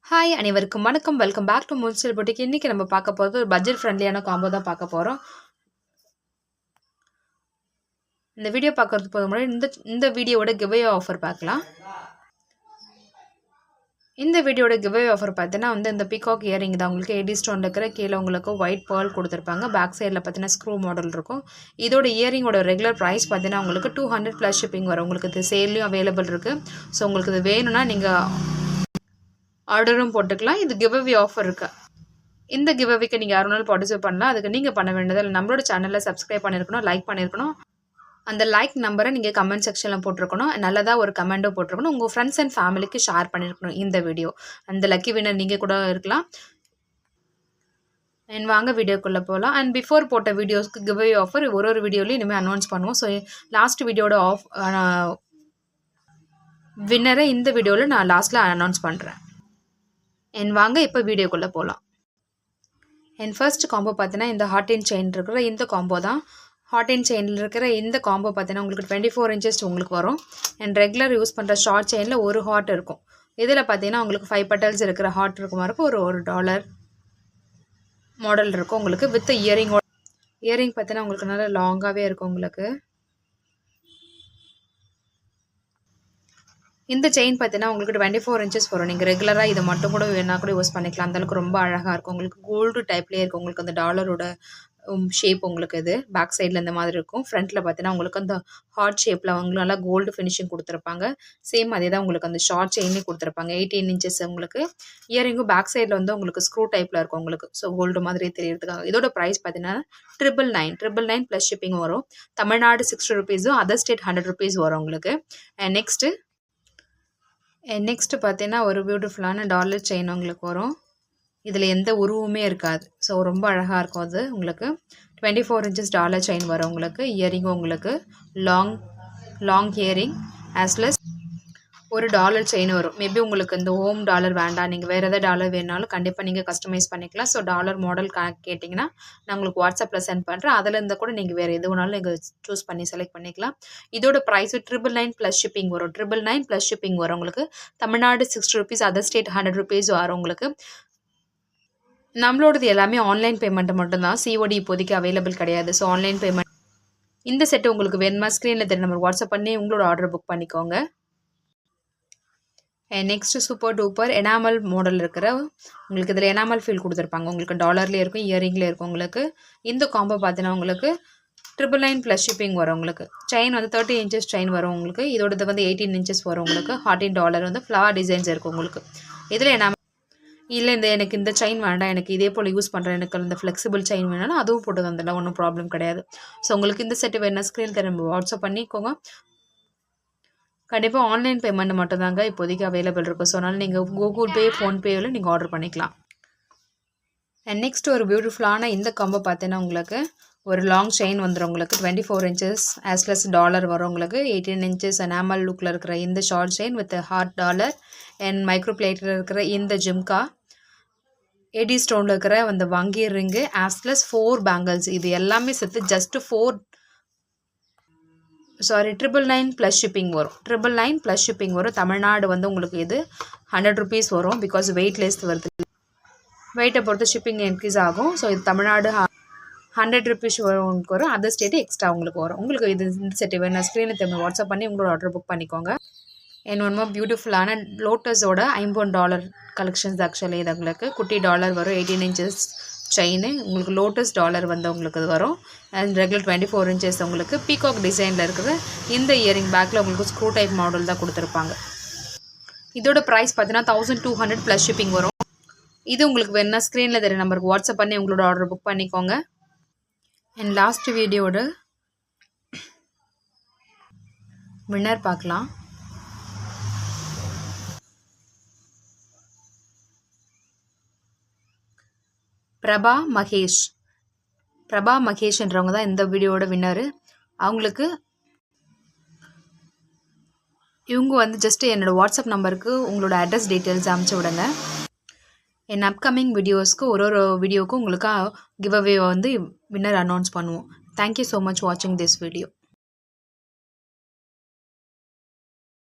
Hi அனைவருக்கும் வணக்கம். Welcome back to Moonstyle boutique. இன்னைக்கு நம்ம பார்க்க போகிறது ஒரு பட்ஜெட் ஃப்ரெண்ட்லியான காம்போ தான் பார்க்க போகிறோம். இந்த வீடியோ பார்க்கறதுக்கு போது முன்னாடி இந்த வீடியோவோட கிவ்அவே ஆஃபர் பார்க்கலாம். இந்த வீடியோட கிவ்அவே ஆஃபர் பார்த்தீங்கன்னா இந்த பீகாக் இயரிங் தான். உங்களுக்கு எடி ஸ்டோன் இருக்கிற கீழே உங்களுக்கு ஒயிட் பேர்ல் கொடுத்துருப்பாங்க. பேக் சைடில் பார்த்தீங்கன்னா ஸ்க்ரூ மாடல் இருக்கும். இதோட இயரிங்கோட ரெகுலர் ப்ரைஸ் பார்த்தீங்கன்னா உங்களுக்கு 200 + ஷிப்பிங் வரும். உங்களுக்கு இது சேல்லையும் அவைலபிள் இருக்குது. ஸோ உங்களுக்கு இது வேணும்னா நீங்கள் ஆர்டரும் போட்டுக்கலாம். இது கிவ்அவே ஆஃபர் இருக்குது. இந்த கிவ்அவேக்கு நீங்கள் யாருனாலும் பார்ட்டிசிபேட் பண்ணலாம். அதுக்கு நீங்கள் பண்ண வேண்டியது நம்மளோட சேனலில் சப்ஸ்கிரைப் பண்ணியிருக்கணும், லைக் பண்ணியிருக்கணும். அந்த லைக் நம்பரை நீங்கள் கமெண்ட் செக்ஷனில் போட்டிருக்கணும். நல்லதாக ஒரு கமெண்ட்டும் போட்டிருக்கணும். உங்கள் ஃப்ரெண்ட்ஸ் அண்ட் ஃபேமிலிக்கு ஷேர் பண்ணியிருக்கணும் இந்த வீடியோ. அந்த லக்கி வின்னர் நீங்கள் கூட இருக்கலாம். அண்ட் வாங்க வீடியோக்குள்ளே போகலாம். அண்ட் பிஃபோர் போட்ட வீடியோஸ்க்கு கிவ்அவே ஆஃபர் ஒரு வீடியோலையும் இனிமேல் அனௌன்ஸ் பண்ணுவோம். ஸோ லாஸ்ட் வீடியோட வின்னரை இந்த வீடியோவில் நான் லாஸ்ட்டில் அனௌன்ஸ் பண்ணுறேன். அண்ட் வாங்க இப்போ வீடியோக்குள்ளே போகலாம். அண்ட் ஃபர்ஸ்ட் காம்போ பார்த்தீங்கன்னா இந்த ஹாட் அண்ட் செயின் இருக்கிற இந்த காம்போ தான். ஹாட் அண்ட் செயினில் இருக்கிற இந்த காம்போ பார்த்தீங்கன்னா உங்களுக்கு 24 இன்ச்சஸ் உங்களுக்கு வரும். அண்ட் ரெகுலர் யூஸ் பண்ணுற ஷார்ட் செயினில் ஒரு ஹாட் இருக்கும். இதில் பார்த்தீங்கன்னா உங்களுக்கு 5 பெட்டல்ஸ் இருக்கிற ஹாட் இருக்கும். இருக்கும் ஒரு $1 மாடல் இருக்கும் உங்களுக்கு. வித் இயரிங் பார்த்தீங்கன்னா உங்களுக்கு நல்லா லாங்காகவே இருக்கும் உங்களுக்கு. இந்த செயின் பார்த்தீங்கன்னா உங்களுக்கு 24 இன்ச்சஸ் வரும். நீங்கள் ரெகுலராக இதை மட்டும் கூட வேணால் கூட யூஸ் பண்ணிக்கலாம். அந்தளவுக்கு ரொம்ப அழகாக இருக்கும். உங்களுக்கு கோல்டு டைப்லேயே இருக்கும். உங்களுக்கு அந்த டாலரோட ஷேப் உங்களுக்கு இது பேக் சைடில் இந்த மாதிரி இருக்கும். ஃப்ரண்ட்டில் பார்த்தீங்கன்னா உங்களுக்கு அந்த ஹார்ட் ஷேப்பில் அவங்களுக்கு நல்லா கோல்டு ஃபினிஷிங் கொடுத்துருப்பாங்க. சேம் அதே தான் உங்களுக்கு அந்த ஷார்ட் செயினே கொடுத்துருப்பாங்க. 18 இன்ச்சஸ் உங்களுக்கு. இயரிங்கும் பேக் சைடில் உங்களுக்கு ஸ்க்ரூ டைப்பில் இருக்கும் உங்களுக்கு. ஸோ கோல்டு மாதிரி தெரியறதுக்காக. இதோட ப்ரைஸ் பார்த்தீங்கன்னா 999 + ஷிப்பிங் வரும். தமிழ்நாடு 60 ரூபீஸும் அதர் ஸ்டேட் 100 ரூபீஸ் வரும் உங்களுக்கு. நெக்ஸ்ட்டு பார்த்தீங்கன்னா ஒரு பியூட்டிஃபுல்லான டாலர் செயின் உங்களுக்கு வரும். இதில் எந்த உருவமே இருக்காது. ஸோ ரொம்ப அழகாக இருக்கும் அது உங்களுக்கு. 24 இன்ச்சஸ் டாலர் செயின் வரும் உங்களுக்கு. இயரிங்கும் உங்களுக்கு லாங் இயரிங் ஆஸ்லஸ் ஒரு டாலர் செயின் வரும். மேபி உங்களுக்கு இந்த ஹோம் டாலர் வேண்டாம், நீங்கள் வேறு எதாவது டாலர் வேணாலும் கண்டிப்பாக நீங்கள் கஸ்டமைஸ் பண்ணிக்கலாம். ஸோ டாலர் மாடல் கேட்டிங்கன்னா நான் உங்களுக்கு வாட்ஸ்அப்பில் சென்ட் பண்ணுறேன். அதில் இருந்தால் கூட நீங்கள் வேறு எது வேணாலும் நீங்கள் சூஸ் பண்ணி செலக்ட் பண்ணிக்கலாம். இதோட ப்ரைஸ் 999 + ஷிப்பிங் வரும். 999 + ஷிப்பிங் வரும் உங்களுக்கு. Tamil Nadu 60 rupees, other state 100 rupees வரும் உங்களுக்கு. நம்மளோடது எல்லாமே ஆன்லைன் பேமெண்ட் மட்டும்தான். சிஓடி இப்போதைக்கு அவைலபிள் கிடையாது. So online payment. இந்த செட்டு உங்களுக்கு வேணுமா ஸ்க்ரீனில் தெரிய நம்பர் வாட்ஸ்அப் பண்ணி உங்களோட ஆர்டர் புக் பண்ணிக்கோங்க. Next super duper enamel model இருக்கிற உங்களுக்கு இதில் எனாமல் ஃபீல் கொடுத்துருப்பாங்க. உங்களுக்கு டாலர்லேயே இருக்கும், இயரிங்லேயே இருக்கும் உங்களுக்கு. இந்த காம்போ பார்த்தீங்கன்னா உங்களுக்கு 999 + ஷிப்பிங் வரும் உங்களுக்கு. செயின் 30 இன்ச்சஸ் செயின் வரும் உங்களுக்கு. இதோடது 18 இன்ச்சஸ் வரும் உங்களுக்கு. $14 ஃப்ளவர் டிசைன்ஸ் இருக்கும் உங்களுக்கு. இதில் எனாமல் இல்லை எனக்கு இந்த செயின் வேண்டாம், எனக்கு இதே போல் யூஸ் பண்ணுறேன், எனக்கு இந்த ஃப்ளெக்சிபிள் செயின் வேணும்னா அதுவும் போட்டு தந்துடலாம், ஒன்றும் ப்ராப்ளம் கிடையாது. ஸோ உங்களுக்கு இந்த செட்டு வேணும்னா ஸ்க்ரீன் நம்ம வாட்ஸ்அப் பண்ணிக்கோங்க. கண்டிப்பாக ஆன்லைன் பேமெண்ட் மட்டும்தாங்க இப்போதைக்கு அவைலபிள் இருக்கும். ஸோ அதனால் நீங்கள் கூகுள் பே, ஃபோன்பேவில் நீங்கள் ஆர்டர் பண்ணிக்கலாம். அண்ட் நெக்ஸ்ட் ஒரு பியூட்டிஃபுல்லான இந்த காம்போ பார்த்தீங்கன்னா உங்களுக்கு ஒரு லாங் செயின் வந்துடும் உங்களுக்கு. 24 இன்ச்சஸ் ஆஸ்லஸ் டாலர் வரும் உங்களுக்கு. 18 இன்ச்சஸ் எனாமல் லுக்கில் இருக்கிற இந்த short chain with heart dollar and micro பிளேட்டில் இருக்கிற இந்த ஜிம்கா, எடி ஸ்டோனில் இருக்கிற அந்த வங்கி ரிங்கு ஆஸ்லஸ் 4 பேங்கிள்ஸ். இது எல்லாமே சேர்த்து ஜஸ்ட் 999 + ஷிப்பிங் வரும். 999 + ஷிப்பிங் வரும். தமிழ்நாடு உங்களுக்கு இது 100 ரூபீஸ் வரும். பிகாஸ் வெயிட்லெஸ் வருது. வெயிட்டை பொறுத்து ஷிப்பிங் இன்க்ரீஸ் ஆகும். ஸோ இது தமிழ்நாடு 100 ரூபீஸ் வரும். அதர் ஸ்டேட்டு எக்ஸ்ட்ரா உங்களுக்கு வரும். உங்களுக்கு இது இந்த செட்டு வேணும் ஸ்க்ரீனில் திரும்ப வாட்ஸ்அப் பண்ணி உங்களோட ஆர்டர் புக் பண்ணிக்கோங்க. ஒன்றுமா பியூட்டிஃபுல்லான லோட்டஸோட $50 கலெக்ஷன்ஸ். ஆக்சுவலி இது உங்களுக்கு குட்டி டாலர் வரும். 18 இன்ச்சஸ் செயின் உங்களுக்கு லோட்டஸ் டாலர் உங்களுக்கு இது வரும். அண்ட் ரெகுலர் 24 இன்ச்சஸ் உங்களுக்கு பீகாக் டிசைனில் இருக்கிற இந்த இயரிங் பேக்கில் உங்களுக்கு ஸ்க்ரூ டைப் மாடல் தான் கொடுத்துருப்பாங்க. இதோட ப்ரைஸ் பார்த்தீங்கன்னா 1200 + ஷிப்பிங் வரும். இது உங்களுக்கு வேணும்னா ஸ்க்ரீனில் தெரிய நம்பருக்கு வாட்ஸ்அப் பண்ணி உங்களோட ஆர்டர் புக் பண்ணிக்கோங்க. அண்ட் லாஸ்ட் வீடியோட வின்னர் பார்க்கலாம். பிரபா மகேஷ்ன்றவங்க தான் இந்த வீடியோட வின்னரு. இவங்க ஜஸ்ட் என்னோட வாட்ஸ்அப் நம்பருக்கு உங்களோட அட்ரஸ் டீட்டெயில்ஸ் அனுப்பிச்சி விடுங்க. என் அப்கமிங் வீடியோஸ்க்கு ஒரு வீடியோவுக்கு உங்களுக்கு கிவ்அவே வின்னர் அனௌன்ஸ் பண்ணுவோம். தேங்க்யூ ஸோ மச் வாட்சிங் திஸ் வீடியோ.